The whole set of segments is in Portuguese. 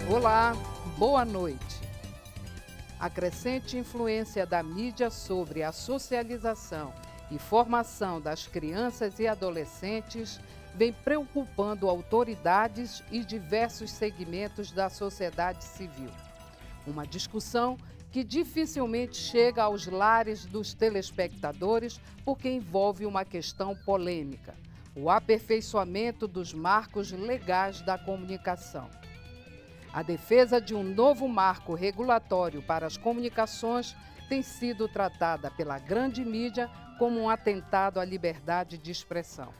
Olá, boa noite. A crescente influência da mídia sobre a socialização e formação das crianças e adolescentes vem preocupando autoridades e diversos segmentos da sociedade civil. Uma discussão que dificilmente chega aos lares dos telespectadores porque envolve uma questão polêmica: o aperfeiçoamento dos marcos legais da comunicação. A defesa de um novo marco regulatório para as comunicações tem sido tratada pela grande mídia como um atentado à liberdade de expressão.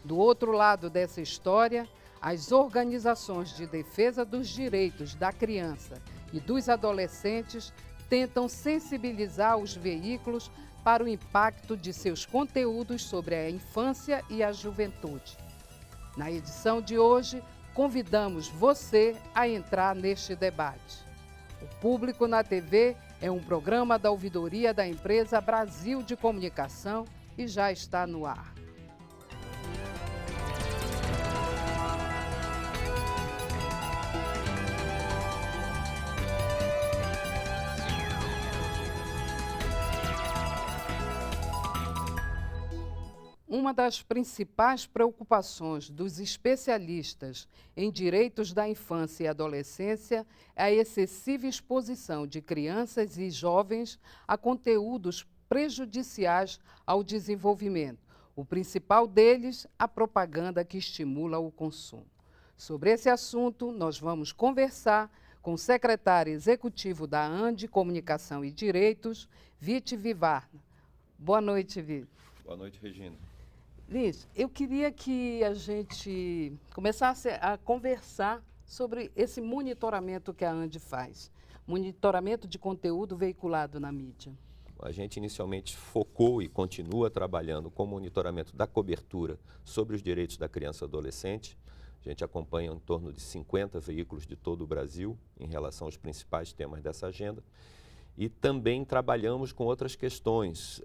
Do outro lado dessa história, as organizações de defesa dos direitos da criança e dos adolescentes tentam sensibilizar os veículos para o impacto de seus conteúdos sobre a infância e a juventude. Na edição de hoje, convidamos você a entrar neste debate. O Público na TV é um programa da ouvidoria da empresa Brasil de Comunicação e já está no ar. Uma das principais preocupações dos especialistas em direitos da infância e adolescência é a excessiva exposição de crianças e jovens a conteúdos prejudiciais ao desenvolvimento. O principal deles, a propaganda que estimula o consumo. Sobre esse assunto, nós vamos conversar com o secretário executivo da ANDI Comunicação e Direitos, Vite Vivarna. Boa noite, Vite. Boa noite, Regina. Vite, eu queria que a gente começasse a conversar sobre esse monitoramento que a ANDI faz, monitoramento de conteúdo veiculado na mídia. A gente inicialmente focou e continua trabalhando com o monitoramento da cobertura sobre os direitos da criança e adolescente. A gente acompanha em torno de 50 veículos de todo o Brasil em relação aos principais temas dessa agenda. E também trabalhamos com outras questões.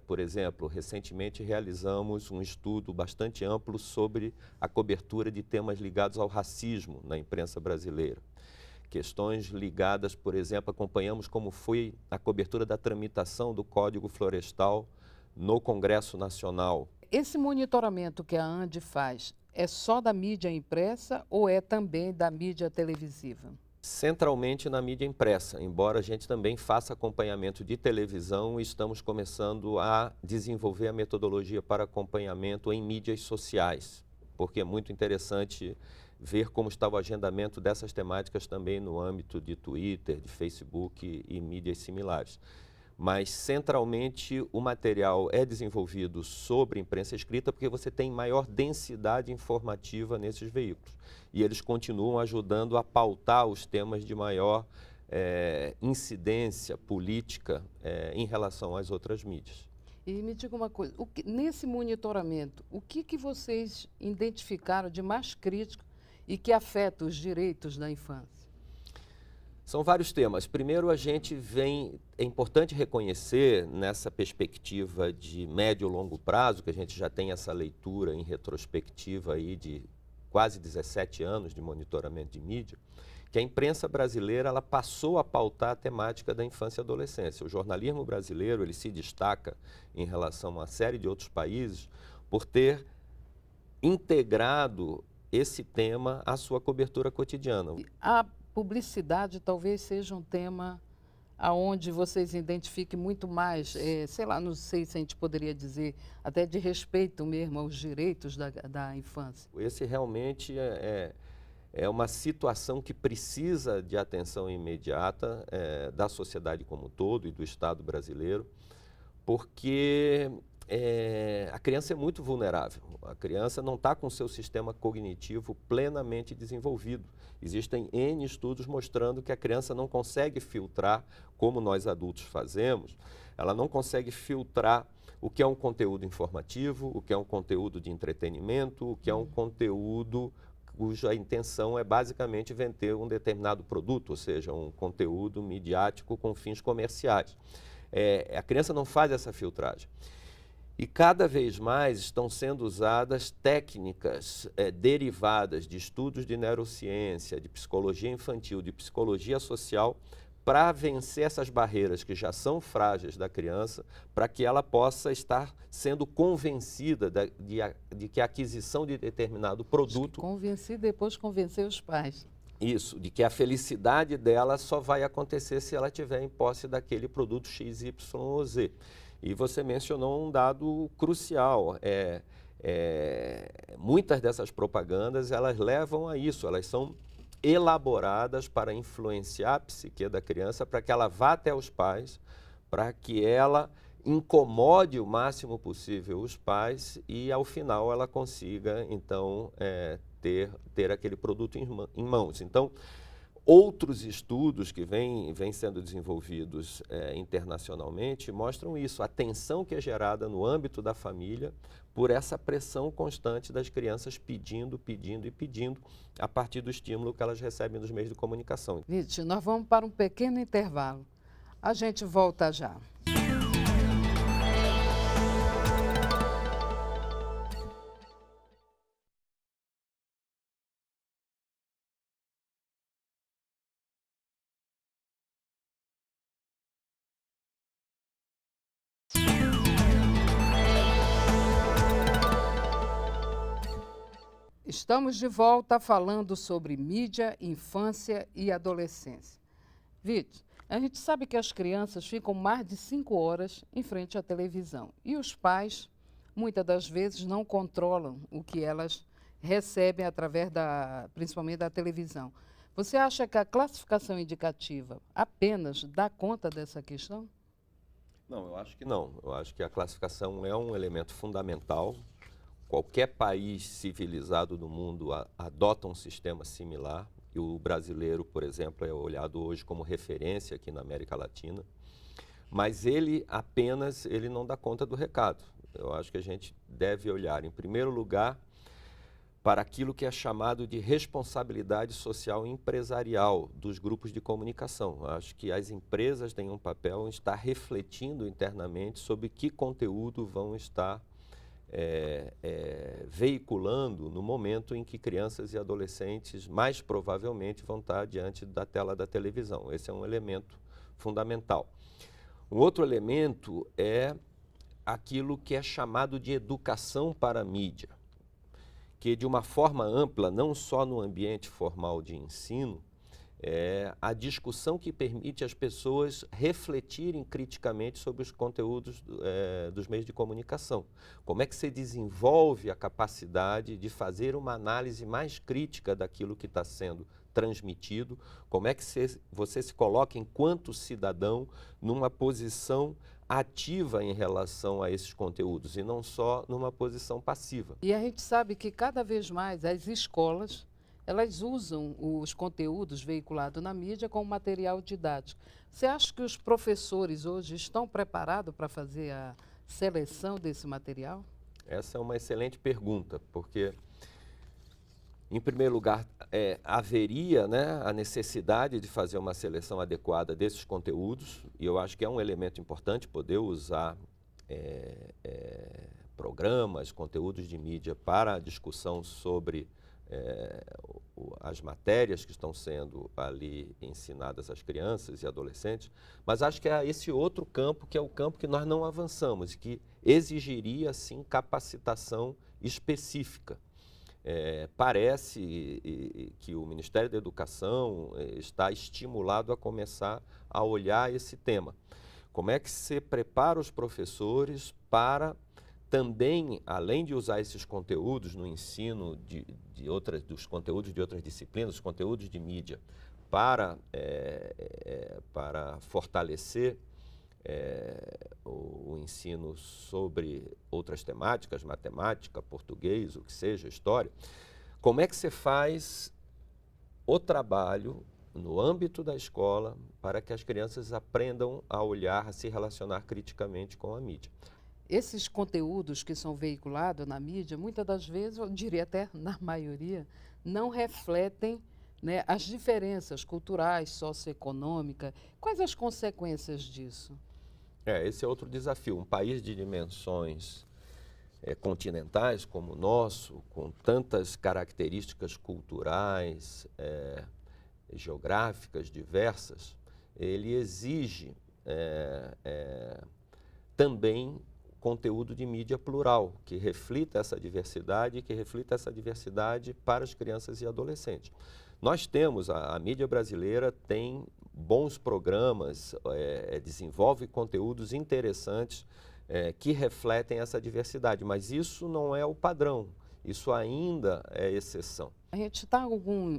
Por exemplo, recentemente realizamos um estudo bastante amplo sobre a cobertura de temas ligados ao racismo na imprensa brasileira. Questões ligadas, por exemplo, acompanhamos como foi a cobertura da tramitação do Código Florestal no Congresso Nacional. Esse monitoramento que a ANDI faz é só da mídia impressa ou é também da mídia televisiva? Centralmente na mídia impressa, embora a gente também faça acompanhamento de televisão, estamos começando a desenvolver a metodologia para acompanhamento em mídias sociais, porque é muito interessante ver como está o agendamento dessas temáticas também no âmbito de Twitter, de Facebook e mídias similares. Mas, centralmente, o material é desenvolvido sobre imprensa escrita porque você tem maior densidade informativa nesses veículos. E eles continuam ajudando a pautar os temas de maior incidência política em relação às outras mídias. E me diga uma coisa, nesse monitoramento, o que vocês identificaram de mais crítico e que afeta os direitos da infância? São vários temas. Primeiro, é importante reconhecer nessa perspectiva de médio e longo prazo, que a gente já tem essa leitura em retrospectiva aí de quase 17 anos de monitoramento de mídia, que a imprensa brasileira ela passou a pautar a temática da infância e adolescência. O jornalismo brasileiro ele se destaca em relação a uma série de outros países por ter integrado esse tema à sua cobertura cotidiana. A publicidade talvez seja um tema aonde vocês identifiquem muito mais, sei lá, não sei se a gente poderia dizer, até de respeito mesmo aos direitos da infância. Esse realmente é uma situação que precisa de atenção imediata da sociedade como um todo e do Estado brasileiro, porque a criança é muito vulnerável. A criança não está com o seu sistema cognitivo plenamente desenvolvido. Existem N estudos mostrando que a criança não consegue filtrar, como nós adultos fazemos, ela não consegue filtrar o que é um conteúdo informativo, o que é um conteúdo de entretenimento, o que é um conteúdo cuja intenção é basicamente vender um determinado produto, ou seja, um conteúdo midiático com fins comerciais. A criança não faz essa filtragem. E cada vez mais estão sendo usadas técnicas derivadas de estudos de neurociência, de psicologia infantil, de psicologia social, para vencer essas barreiras que já são frágeis da criança, para que ela possa estar sendo convencida de que a aquisição de determinado produto... Convencer, depois convencer os pais. Isso, de que a felicidade dela só vai acontecer se ela tiver em posse daquele produto X, Y ou Z. E você mencionou um dado crucial, muitas dessas propagandas, elas levam a isso, elas são elaboradas para influenciar a psique da criança, para que ela vá até os pais, para que ela incomode o máximo possível os pais e, ao final, ela consiga, então, ter aquele produto em mãos. Então, outros estudos que vêm sendo desenvolvidos internacionalmente mostram isso, a tensão que é gerada no âmbito da família por essa pressão constante das crianças pedindo a partir do estímulo que elas recebem dos meios de comunicação. Vítor, nós vamos para um pequeno intervalo. A gente volta já. Estamos de volta falando sobre mídia, infância e adolescência. Vitor, a gente sabe que as crianças ficam mais de 5 horas em frente à televisão e os pais, muitas das vezes, não controlam o que elas recebem através principalmente da televisão. Você acha que a classificação indicativa apenas dá conta dessa questão? Não, eu acho que não. Eu acho que a classificação é um elemento fundamental. Qualquer país civilizado do mundo adota um sistema similar e o brasileiro, por exemplo, é olhado hoje como referência aqui na América Latina, mas ele não dá conta do recado. Eu acho que a gente deve olhar, em primeiro lugar, para aquilo que é chamado de responsabilidade social empresarial dos grupos de comunicação. Eu acho que as empresas têm um papel em estar refletindo internamente sobre que conteúdo vão estar veiculando no momento em que crianças e adolescentes mais provavelmente vão estar diante da tela da televisão. Esse é um elemento fundamental. Um outro elemento é aquilo que é chamado de educação para a mídia, que de uma forma ampla, não só no ambiente formal de ensino, a discussão que permite às pessoas refletirem criticamente sobre os conteúdos dos meios de comunicação. Como é que você desenvolve a capacidade de fazer uma análise mais crítica daquilo que está sendo transmitido? Como é que você se coloca enquanto cidadão numa posição ativa em relação a esses conteúdos e não só numa posição passiva? E a gente sabe que cada vez mais as escolas elas usam os conteúdos veiculados na mídia como material didático. Você acha que os professores hoje estão preparados para fazer a seleção desse material? Essa é uma excelente pergunta, porque, em primeiro lugar, haveria, né, a necessidade de fazer uma seleção adequada desses conteúdos, e eu acho que é um elemento importante poder usar programas, conteúdos de mídia para a discussão sobre as matérias que estão sendo ali ensinadas às crianças e adolescentes, mas acho que é esse outro campo que é o campo que nós não avançamos e que exigiria, sim, capacitação específica. Parece que o Ministério da Educação está estimulado a começar a olhar esse tema. Como é que se prepara os professores para também, além de usar esses conteúdos no ensino dos conteúdos de outras disciplinas, os conteúdos de mídia, para fortalecer o ensino sobre outras temáticas, matemática, português, o que seja, história, como é que você faz o trabalho no âmbito da escola para que as crianças aprendam a olhar, a se relacionar criticamente com a mídia? Esses conteúdos que são veiculados na mídia, muitas das vezes, eu diria até na maioria, não refletem, né, as diferenças culturais, socioeconômicas. Quais as consequências disso? Esse é outro desafio. Um país de dimensões continentais como o nosso, com tantas características culturais, geográficas diversas, ele exige também conteúdo de mídia plural, que reflita essa diversidade e que reflita essa diversidade para as crianças e adolescentes. Nós temos, a mídia brasileira tem bons programas, desenvolve conteúdos interessantes que refletem essa diversidade, mas isso não é o padrão, isso ainda é exceção. A gente está há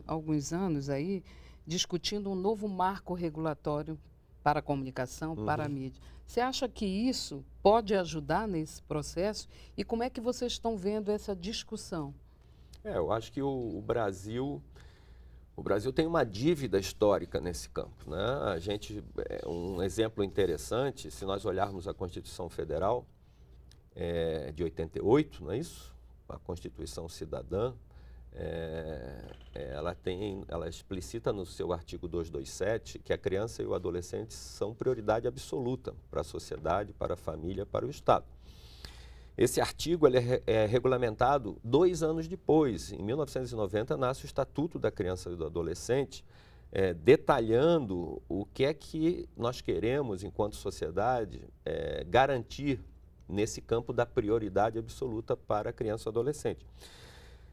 alguns anos aí discutindo um novo marco regulatório para a comunicação, para a mídia. Você acha que isso pode ajudar nesse processo? E como é que vocês estão vendo essa discussão? Eu acho que o Brasil tem uma dívida histórica nesse campo, né? Um exemplo interessante, se nós olharmos a Constituição Federal de 88, não é isso? A Constituição Cidadã, ela explicita no seu artigo 227 que a criança e o adolescente são prioridade absoluta para a sociedade, para a família, para o Estado. Esse artigo ele é regulamentado 2 anos depois. Em 1990, nasce o Estatuto da Criança e do Adolescente, detalhando o que é que nós queremos, enquanto sociedade, garantir nesse campo da prioridade absoluta para a criança e o adolescente.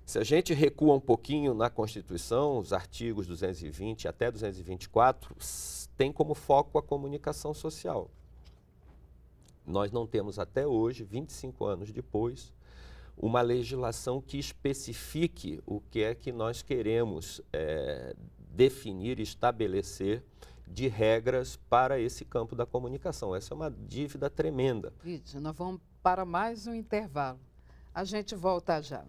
Se a gente recua um pouquinho na Constituição, os artigos 220 até 224 têm como foco a comunicação social. Nós não temos até hoje, 25 anos depois, uma legislação que especifique o que é que nós queremos definir e estabelecer de regras para esse campo da comunicação. Essa é uma dívida tremenda. Vídeo, nós vamos para mais um intervalo. A gente volta já.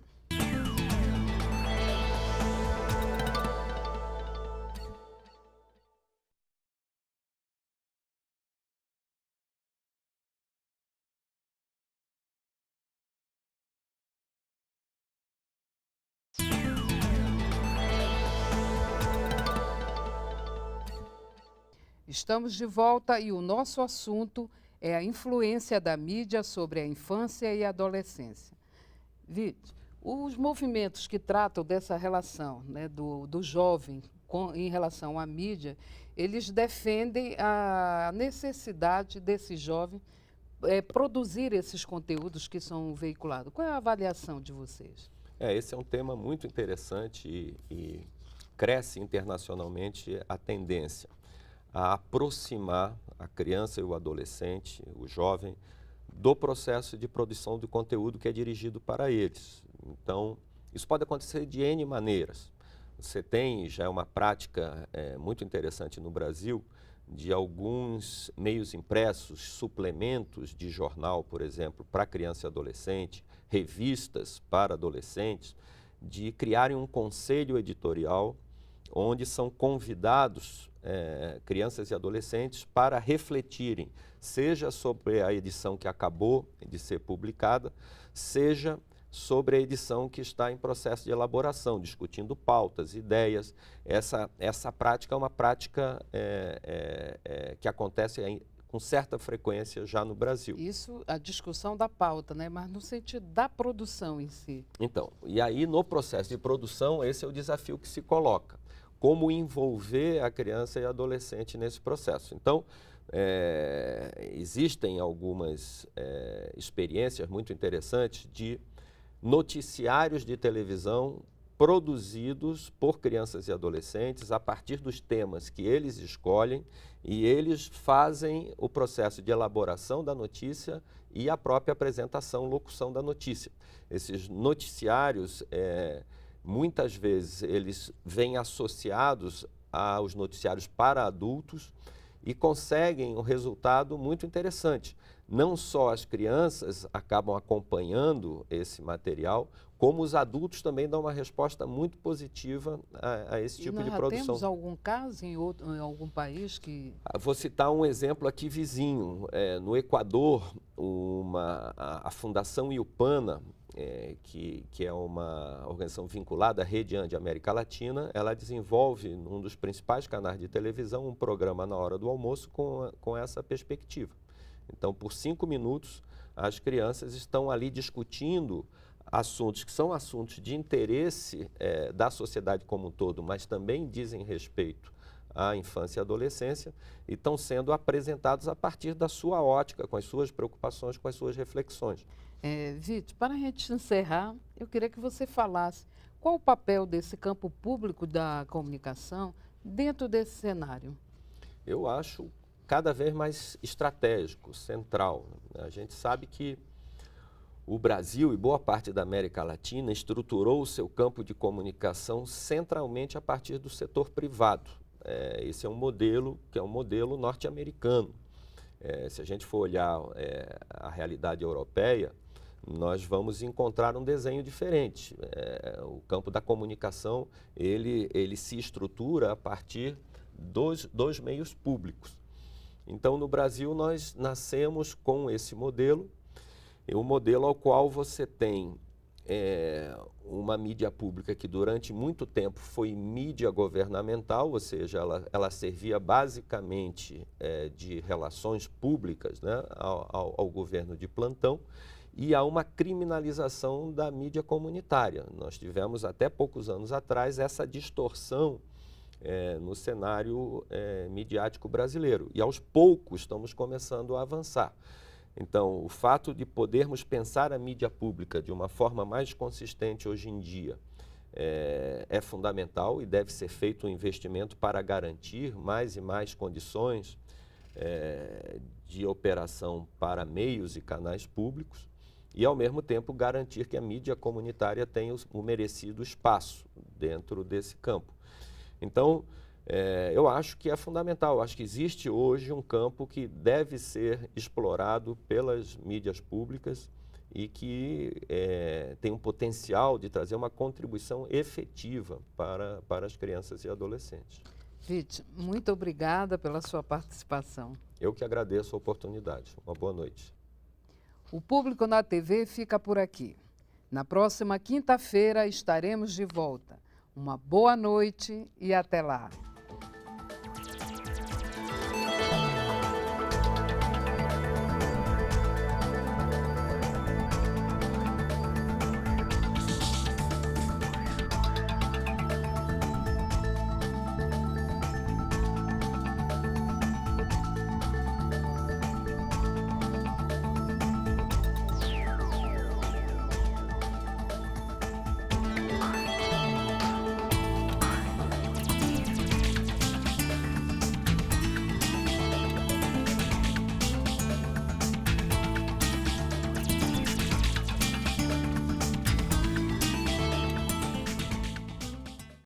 Estamos de volta e o nosso assunto é a influência da mídia sobre a infância e a adolescência. Vídeo, os movimentos que tratam dessa relação, né, do jovem em relação à mídia, eles defendem a necessidade desse jovem produzir esses conteúdos que são veiculados. Qual é a avaliação de vocês? Esse é um tema muito interessante e cresce internacionalmente a tendência a aproximar a criança e o adolescente, o jovem, do processo de produção de conteúdo que é dirigido para eles. Então, isso pode acontecer de N maneiras. Você tem, já é uma prática muito interessante no Brasil, de alguns meios impressos, suplementos de jornal, por exemplo, para criança e adolescente, revistas para adolescentes, de criarem um conselho editorial onde são convidados crianças e adolescentes para refletirem, seja sobre a edição que acabou de ser publicada, seja sobre a edição que está em processo de elaboração, discutindo pautas, ideias. Essa prática é uma prática que acontece com certa frequência já no Brasil. Isso, a discussão da pauta, né? Mas no sentido da produção em si. Então, e aí no processo de produção, esse é o desafio que se coloca. Como envolver a criança e a adolescente nesse processo. Então, existem algumas experiências muito interessantes de noticiários de televisão produzidos por crianças e adolescentes a partir dos temas que eles escolhem e eles fazem o processo de elaboração da notícia e a própria apresentação, locução da notícia. Esses noticiários, muitas vezes, eles vêm associados aos noticiários para adultos e conseguem um resultado muito interessante. Não só as crianças acabam acompanhando esse material, como os adultos também dão uma resposta muito positiva a esse tipo de produção. Temos algum caso em algum país que... Vou citar um exemplo aqui vizinho. No Equador, a Fundação Iupana, que é uma organização vinculada à Rede Ande América Latina, ela desenvolve, num dos principais canais de televisão, um programa na hora do almoço com essa perspectiva. Então, por 5 minutos, as crianças estão ali discutindo assuntos que são assuntos de interesse da sociedade como um todo, mas também dizem respeito à infância e adolescência, e estão sendo apresentados a partir da sua ótica, com as suas preocupações, com as suas reflexões. Vítor, para a gente encerrar, eu queria que você falasse qual o papel desse campo público da comunicação dentro desse cenário. Eu acho cada vez mais estratégico, central. A gente sabe que o Brasil e boa parte da América Latina estruturou o seu campo de comunicação centralmente a partir do setor privado. Esse é um modelo que é um modelo norte-americano. Se a gente for olhar a realidade europeia, nós vamos encontrar um desenho diferente. O campo da comunicação, ele se estrutura a partir dos meios públicos. Então, no Brasil, nós nascemos com esse modelo, o modelo ao qual você tem uma mídia pública que durante muito tempo foi mídia governamental, ou seja, ela servia basicamente de relações públicas, né, ao governo de plantão, e há uma criminalização da mídia comunitária. Nós tivemos até poucos anos atrás essa distorção no cenário midiático brasileiro, e aos poucos estamos começando a avançar. Então, o fato de podermos pensar a mídia pública de uma forma mais consistente hoje em dia é fundamental e deve ser feito um investimento para garantir mais e mais condições de operação para meios e canais públicos e, ao mesmo tempo, garantir que a mídia comunitária tenha o merecido espaço dentro desse campo. Então, eu acho que é fundamental, eu acho que existe hoje um campo que deve ser explorado pelas mídias públicas e que tem um potencial de trazer uma contribuição efetiva para as crianças e adolescentes. Vítor, muito obrigada pela sua participação. Eu que agradeço a oportunidade. Uma boa noite. O Público na TV fica por aqui. Na próxima quinta-feira estaremos de volta. Uma boa noite e até lá.